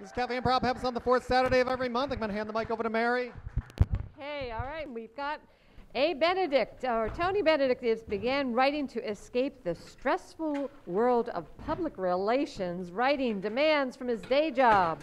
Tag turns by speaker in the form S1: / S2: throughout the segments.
S1: This is Cafe Improv happens on the fourth Saturday of every month. I'm going to hand the mic over to Mary.
S2: Okay, all right. We've got Benedict, or Tony Benedict, began writing to escape the stressful world of public relations. Writing demands from his day job.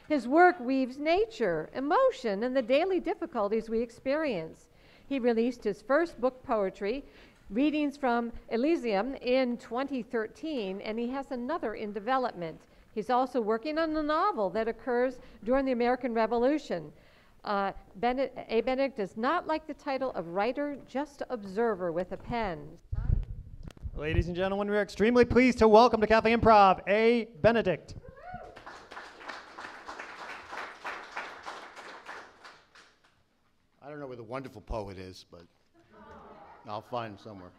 S2: His work weaves nature, emotion, and the daily difficulties we experience. He released his first book, Poetry, Readings from Elysium, in 2013, and he has another in development. He's also working on a novel that occurs during the American Revolution. Benedict does not like the title of writer, just observer with a pen.
S1: Ladies and gentlemen, we are extremely pleased to welcome to Cafe Improv, Benedict.
S3: I don't know where the wonderful poet is, but I'll find him somewhere.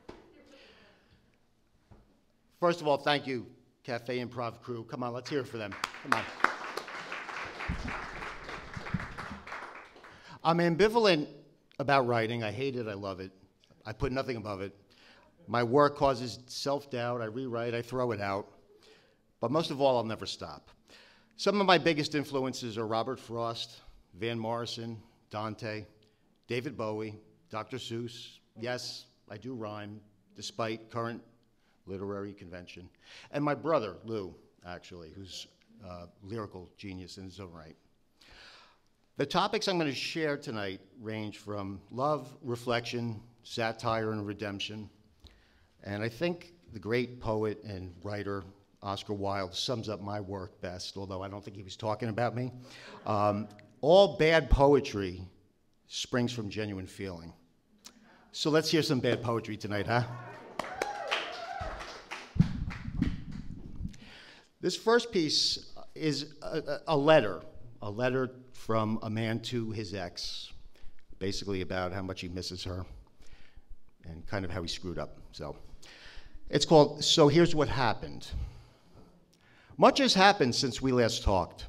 S3: First of all, thank you, Cafe Improv crew. Come on, let's hear it for them. Come on. I'm ambivalent about writing. I hate it, I love it. I put nothing above it. My work causes self-doubt. I rewrite, I throw it out. But most of all, I'll never stop. Some of my biggest influences are Robert Frost, Van Morrison, Dante, David Bowie, Dr. Seuss. Yes, I do rhyme, despite current literary convention. And my brother, Lou, actually, who's a lyrical genius in his own right. The topics I'm going to share tonight range from love, reflection, satire, and redemption. And I think the great poet and writer, Oscar Wilde, sums up my work best, although I don't think he was talking about me. All bad poetry springs from genuine feeling. So let's hear some bad poetry tonight, huh? This first piece is a letter from a man to his ex, basically about how much he misses her and kind of how he screwed up. So it's called, So Here's What Happened. Much has happened since we last talked.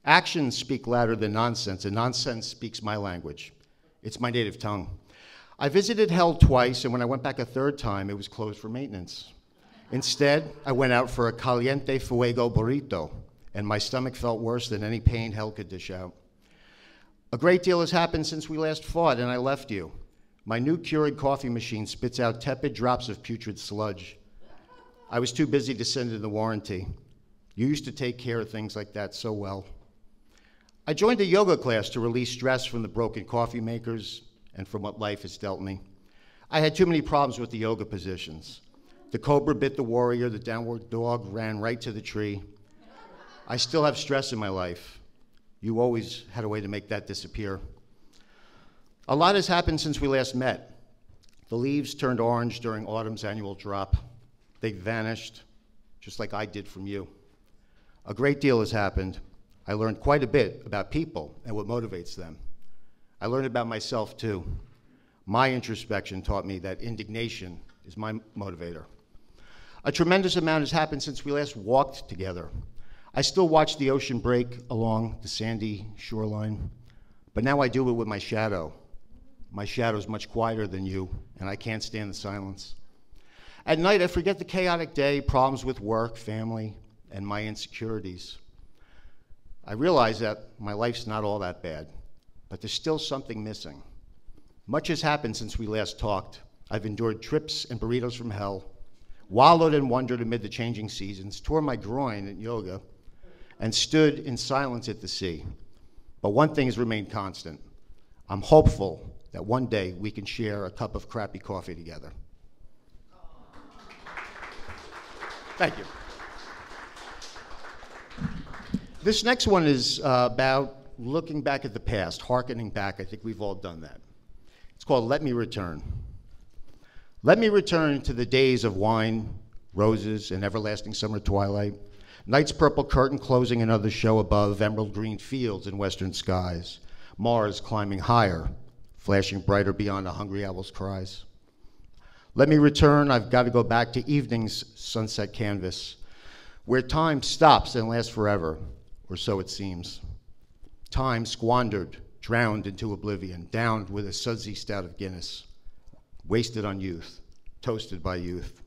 S3: Actions speak louder than nonsense, and nonsense speaks my language. It's my native tongue. I visited hell twice, and when I went back a third time, it was closed for maintenance. Instead, I went out for a caliente fuego burrito, and my stomach felt worse than any pain hell could dish out. A great deal has happened since we last fought, and I left you. My new Keurig coffee machine spits out tepid drops of putrid sludge. I was too busy to send in the warranty. You used to take care of things like that so well. I joined a yoga class to release stress from the broken coffee makers and from what life has dealt me. I had too many problems with the yoga positions. The cobra bit the warrior, the downward dog ran right to the tree. I still have stress in my life. You always had a way to make that disappear. A lot has happened since we last met. The leaves turned orange during autumn's annual drop. They vanished, just like I did from you. A great deal has happened. I learned quite a bit about people and what motivates them. I learned about myself too. My introspection taught me that indignation is my motivator. A tremendous amount has happened since we last walked together. I still watch the ocean break along the sandy shoreline, but now I do it with my shadow. My shadow's much quieter than you, and I can't stand the silence. At night, I forget the chaotic day, problems with work, family, and my insecurities. I realize that my life's not all that bad, but there's still something missing. Much has happened since we last talked. I've endured trips and burritos from hell, wallowed and wondered amid the changing seasons, tore my groin at yoga, and stood in silence at the sea. But one thing has remained constant. I'm hopeful that one day we can share a cup of crappy coffee together. Thank you. This next one is about looking back at the past, hearkening back. I think we've all done that. It's called Let Me Return. Let me return to the days of wine, roses, and everlasting summer twilight, night's purple curtain closing another show above, emerald green fields and western skies, Mars climbing higher, flashing brighter beyond a hungry owl's cries. Let me return, I've got to go back to evening's sunset canvas, where time stops and lasts forever, or so it seems. Time squandered, drowned into oblivion, downed with a sudsy stout of Guinness, wasted on youth, toasted by youth.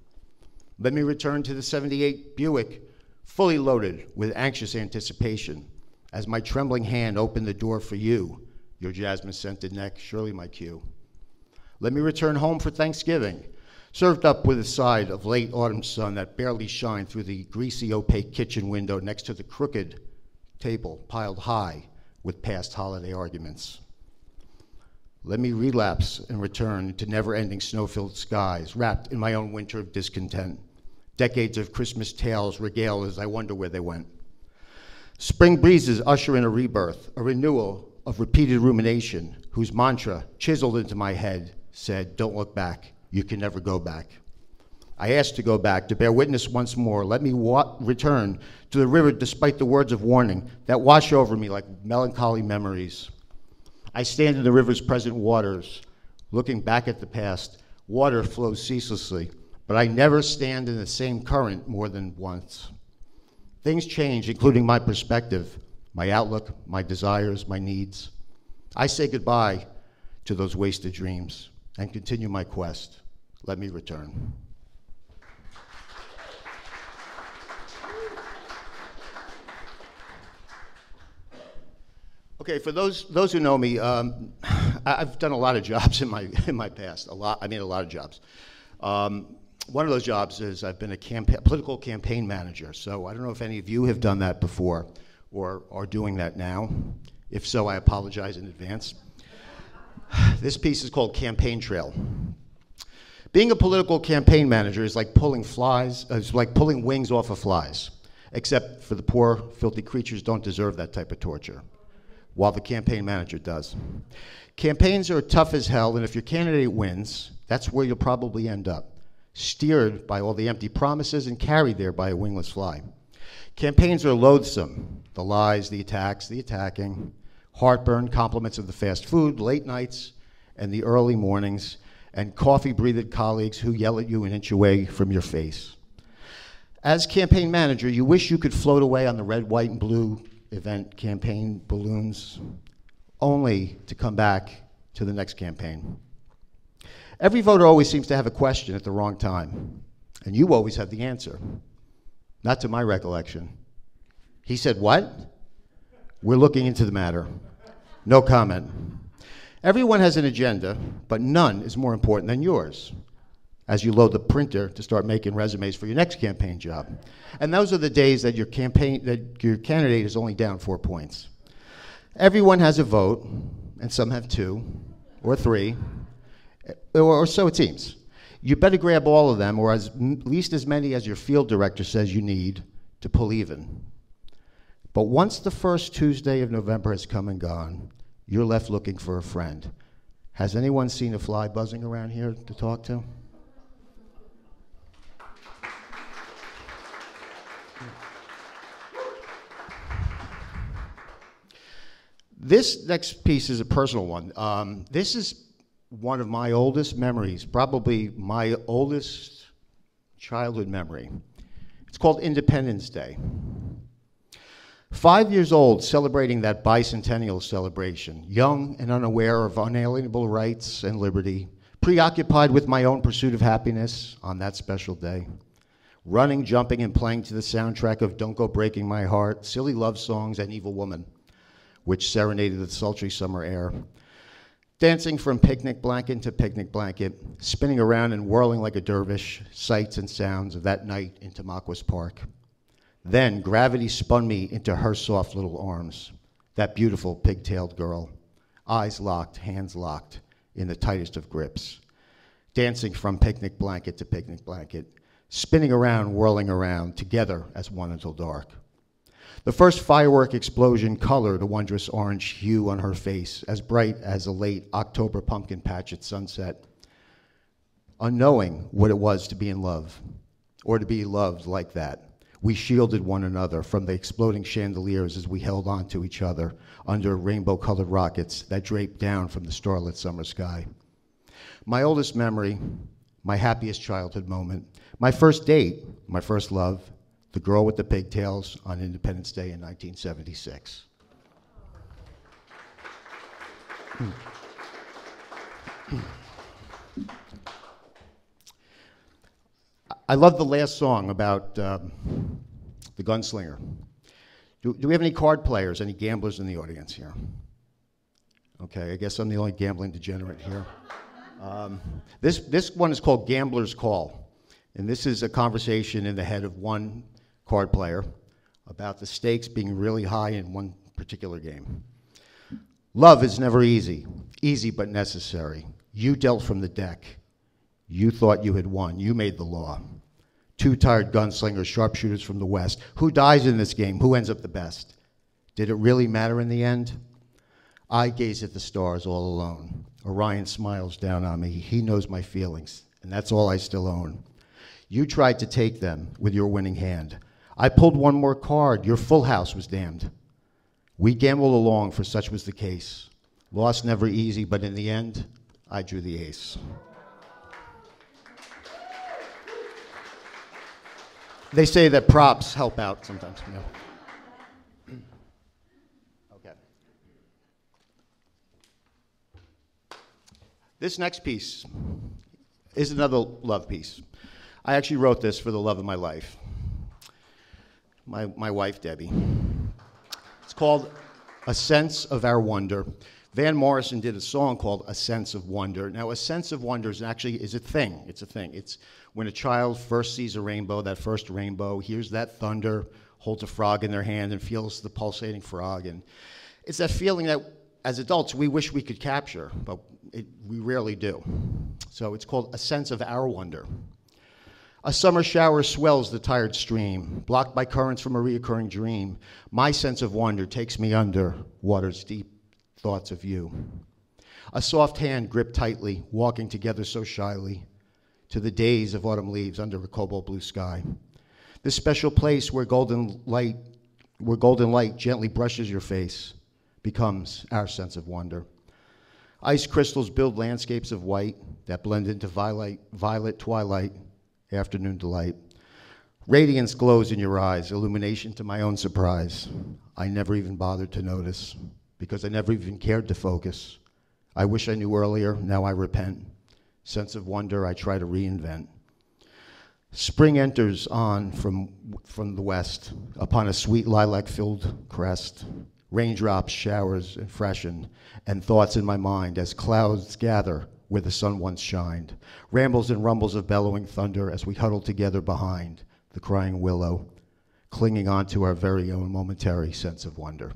S3: Let me return to the '78 Buick, fully loaded with anxious anticipation, as my trembling hand opened the door for you, your jasmine-scented neck, surely my cue. Let me return home for Thanksgiving, served up with a side of late autumn sun that barely shined through the greasy, opaque kitchen window next to the crooked table piled high with past holiday arguments. Let me relapse and return to never-ending snow-filled skies, wrapped in my own winter of discontent. Decades of Christmas tales regale as I wonder where they went. Spring breezes usher in a rebirth, a renewal of repeated rumination, whose mantra, chiseled into my head, said, don't look back, you can never go back. I asked to go back, to bear witness once more. Let me return to the river despite the words of warning that wash over me like melancholy memories. I stand in the river's present waters, looking back at the past. Water flows ceaselessly, but I never stand in the same current more than once. Things change, including my perspective, my outlook, my desires, my needs. I say goodbye to those wasted dreams and continue my quest. Let me return. Okay, for those who know me, I've done a lot of jobs in my past. A lot of jobs. One of those jobs is I've been a political campaign manager. So I don't know if any of you have done that before or are doing that now. If so, I apologize in advance. This piece is called Campaign Trail. Being a political campaign manager is like pulling wings off of flies, except for the poor, filthy creatures don't deserve that type of torture, while the campaign manager does. Campaigns are tough as hell, and if your candidate wins, that's where you'll probably end up, steered by all the empty promises and carried there by a wingless fly. Campaigns are loathsome. The lies, the attacks, the attacking, heartburn, compliments of the fast food, late nights, and the early mornings, and coffee-breathed colleagues who yell at you an inch away from your face. As campaign manager, you wish you could float away on the red, white, and blue event campaign balloons, only to come back to the next campaign. Every voter always seems to have a question at the wrong time, and you always have the answer. Not to my recollection. He said, what? We're looking into the matter. No comment. Everyone has an agenda, but none is more important than yours as you load the printer to start making resumes for your next campaign job. And those are the days that your candidate is only down 4 points. Everyone has a vote, and some have 2 or 3, or so it seems. You better grab all of them, or at least as many as your field director says you need to pull even. But once the first Tuesday of November has come and gone, you're left looking for a friend. Has anyone seen a fly buzzing around here to talk to? This next piece is a personal one. This is one of my oldest memories, probably my oldest childhood memory. It's called Independence Day. 5 years old, celebrating that bicentennial celebration, young and unaware of unalienable rights and liberty, preoccupied with my own pursuit of happiness on that special day, running, jumping, and playing to the soundtrack of Don't Go Breaking My Heart, silly love songs, and Evil Woman, which serenaded the sultry summer air, dancing from picnic blanket to picnic blanket, spinning around and whirling like a dervish, sights and sounds of that night in Tamaqua Park. Then gravity spun me into her soft little arms, that beautiful pigtailed girl, eyes locked, hands locked in the tightest of grips, dancing from picnic blanket to picnic blanket, spinning around, whirling around, together as one until dark. The first firework explosion colored a wondrous orange hue on her face, as bright as a late October pumpkin patch at sunset. Unknowing what it was to be in love, or to be loved like that, we shielded one another from the exploding chandeliers as we held on to each other under rainbow-colored rockets that draped down from the starlit summer sky. My oldest memory, my happiest childhood moment, my first date, my first love, the girl with the pigtails on Independence Day in 1976. I love the last song about the gunslinger. Do we have any card players, any gamblers in the audience here? Okay, I guess I'm the only gambling degenerate here. This one is called Gambler's Call. And this is a conversation in the head of one card player about the stakes being really high in one particular game. Love is never easy, easy but necessary. You dealt from the deck. You thought you had won. You made the law. Two tired gunslingers, sharpshooters from the west. Who dies in this game? Who ends up the best? Did it really matter in the end? I gaze at the stars all alone. Orion smiles down on me. He knows my feelings, and that's all I still own. You tried to take them with your winning hand. I pulled one more card. Your full house was damned. We gambled along, for such was the case. Loss never easy, but in the end, I drew the ace. They say that props help out sometimes. Yeah. Okay. This next piece is another love piece. I actually wrote this for the love of my life. My wife, Debbie. It's called A Sense of Our Wonder. Van Morrison did a song called A Sense of Wonder. Now, a sense of wonder is a thing. It's a thing. It's when a child first sees a rainbow, that first rainbow, hears that thunder, holds a frog in their hand and feels the pulsating frog. And it's that feeling that, as adults, we wish we could capture, but we rarely do. So it's called A Sense of Our Wonder. A summer shower swells the tired stream, blocked by currents from a reoccurring dream. My sense of wonder takes me under water's deep thoughts of you. A soft hand gripped tightly, walking together so shyly, to the days of autumn leaves under a cobalt blue sky. This special place where golden light gently brushes your face becomes our sense of wonder. Ice crystals build landscapes of white that blend into violet twilight, afternoon delight. Radiance glows in your eyes, illumination to my own surprise. I never even bothered to notice, because I never even cared to focus. I wish I knew earlier, now I repent. Sense of wonder I try to reinvent. Spring enters on from the west, upon a sweet lilac-filled crest. Raindrops, showers, and freshen, and thoughts in my mind as clouds gather where the sun once shined. Rambles and rumbles of bellowing thunder as we huddle together behind the crying willow, clinging on to our very own momentary sense of wonder.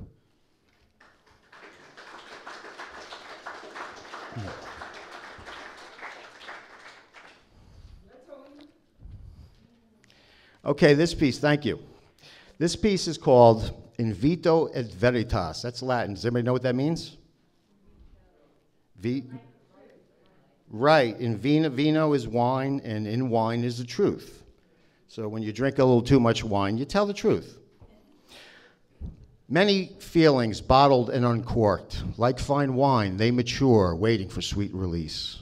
S3: Okay, this piece, thank you. This piece is called In Vito et Veritas. That's Latin. Does anybody know what that means? Right, in vino is wine, and in wine is the truth. So when you drink a little too much wine, you tell the truth. Many feelings bottled and uncorked, like fine wine, they mature, waiting for sweet release.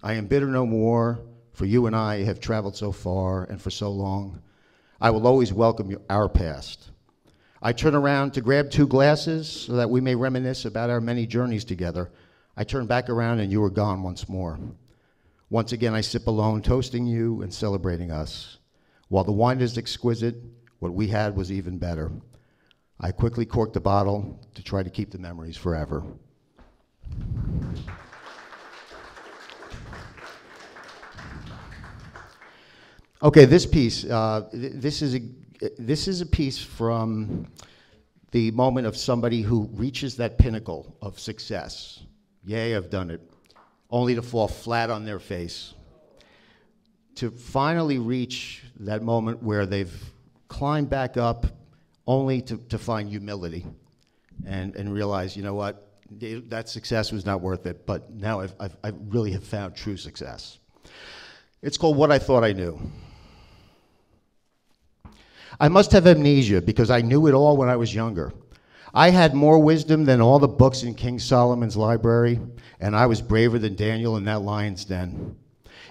S3: I am bitter no more, for you and I have traveled so far and for so long. I will always welcome our past. I turn around to grab 2 glasses so that we may reminisce about our many journeys together. I turn back around and you are gone once more. Once again I sip alone, toasting you and celebrating us. While the wine is exquisite, what we had was even better. I quickly cork the bottle to try to keep the memories forever. Okay, this piece, this is a piece from the moment of somebody who reaches that pinnacle of success. Yay, I've done it, only to fall flat on their face. To finally reach that moment where they've climbed back up only to find humility and realize, you know what, that success was not worth it, but now I really have found true success. It's called What I Thought I Knew. I must have amnesia because I knew it all when I was younger. I had more wisdom than all the books in King Solomon's library, and I was braver than Daniel in that lion's den.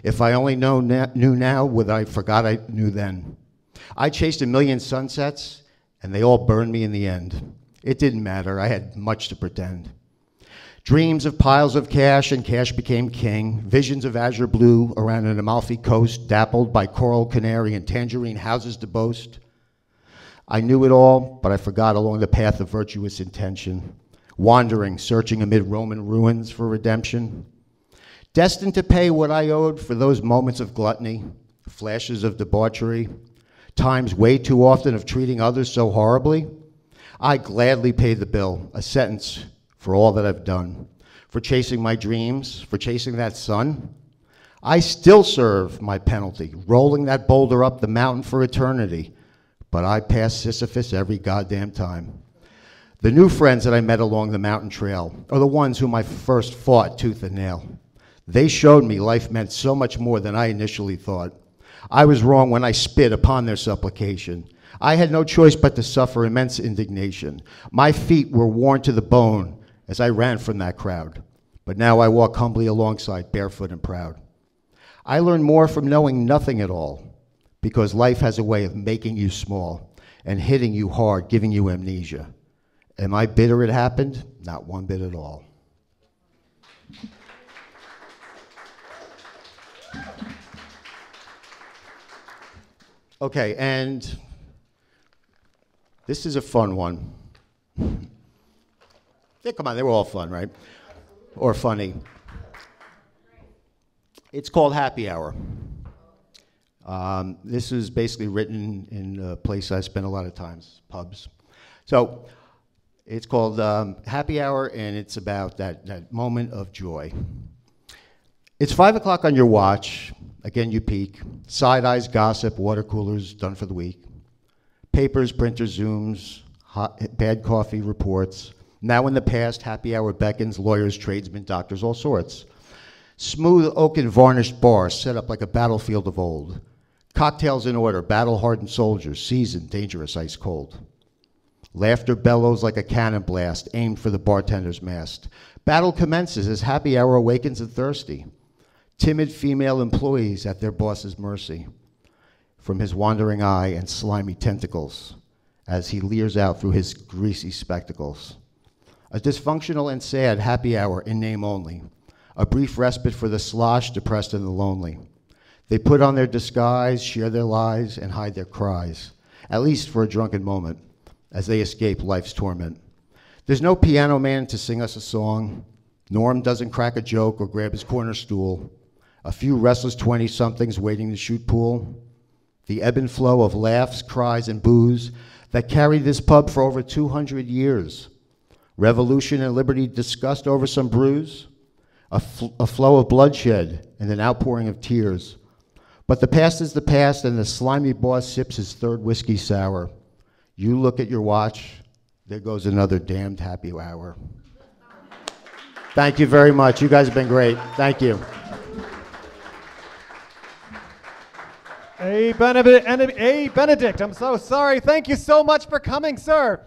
S3: If I only knew now what I forgot I knew then. I chased 1,000,000 sunsets, and they all burned me in the end. It didn't matter. I had much to pretend. Dreams of piles of cash, and cash became king. Visions of azure blue around an Amalfi coast, dappled by coral, canary, and tangerine houses to boast. I knew it all, but I forgot along the path of virtuous intention, wandering, searching amid Roman ruins for redemption. Destined to pay what I owed for those moments of gluttony, flashes of debauchery, times way too often of treating others so horribly, I gladly paid the bill, a sentence for all that I've done, for chasing my dreams, for chasing that sun. I still serve my penalty, rolling that boulder up the mountain for eternity, but I pass Sisyphus every goddamn time. The new friends that I met along the mountain trail are the ones whom I first fought tooth and nail. They showed me life meant so much more than I initially thought. I was wrong when I spit upon their supplication. I had no choice but to suffer immense indignation. My feet were worn to the bone as I ran from that crowd, but now I walk humbly alongside, barefoot and proud. I learned more from knowing nothing at all, because life has a way of making you small and hitting you hard, giving you amnesia. Am I bitter it happened? Not one bit at all. Okay, and this is a fun one. Yeah, come on, they were all fun, right? Or funny. It's called Happy Hour. This is basically written in a place I spend a lot of times, pubs. So it's called Happy Hour, and it's about that moment of joy. It's 5 o'clock on your watch. Again, you peek. Side eyes, gossip, water coolers, done for the week. Papers, printers, Zooms, bad coffee, reports. Now in the past, happy hour beckons, lawyers, tradesmen, doctors, all sorts. Smooth oaken varnished bars set up like a battlefield of old. Cocktails in order, battle-hardened soldiers, seasoned, dangerous, ice cold. Laughter bellows like a cannon blast aimed for the bartender's mast. Battle commences as happy hour awakens the thirsty. Timid female employees at their boss's mercy, from his wandering eye and slimy tentacles as he leers out through his greasy spectacles. A dysfunctional and sad happy hour in name only, a brief respite for the slosh, depressed and the lonely. They put on their disguise, share their lies, and hide their cries, at least for a drunken moment, as they escape life's torment. There's no piano man to sing us a song. Norm doesn't crack a joke or grab his corner stool. A few restless 20-somethings waiting to shoot pool. The ebb and flow of laughs, cries, and booze that carried this pub for over 200 years. Revolution and liberty discussed over some brews. A flow of bloodshed and an outpouring of tears. But the past is the past, and the slimy boss sips his third whiskey sour. You look at your watch, there goes another damned happy hour. Thank you very much. You guys have been great. Thank you.
S1: Benedict, I'm so sorry. Thank you so much for coming, sir.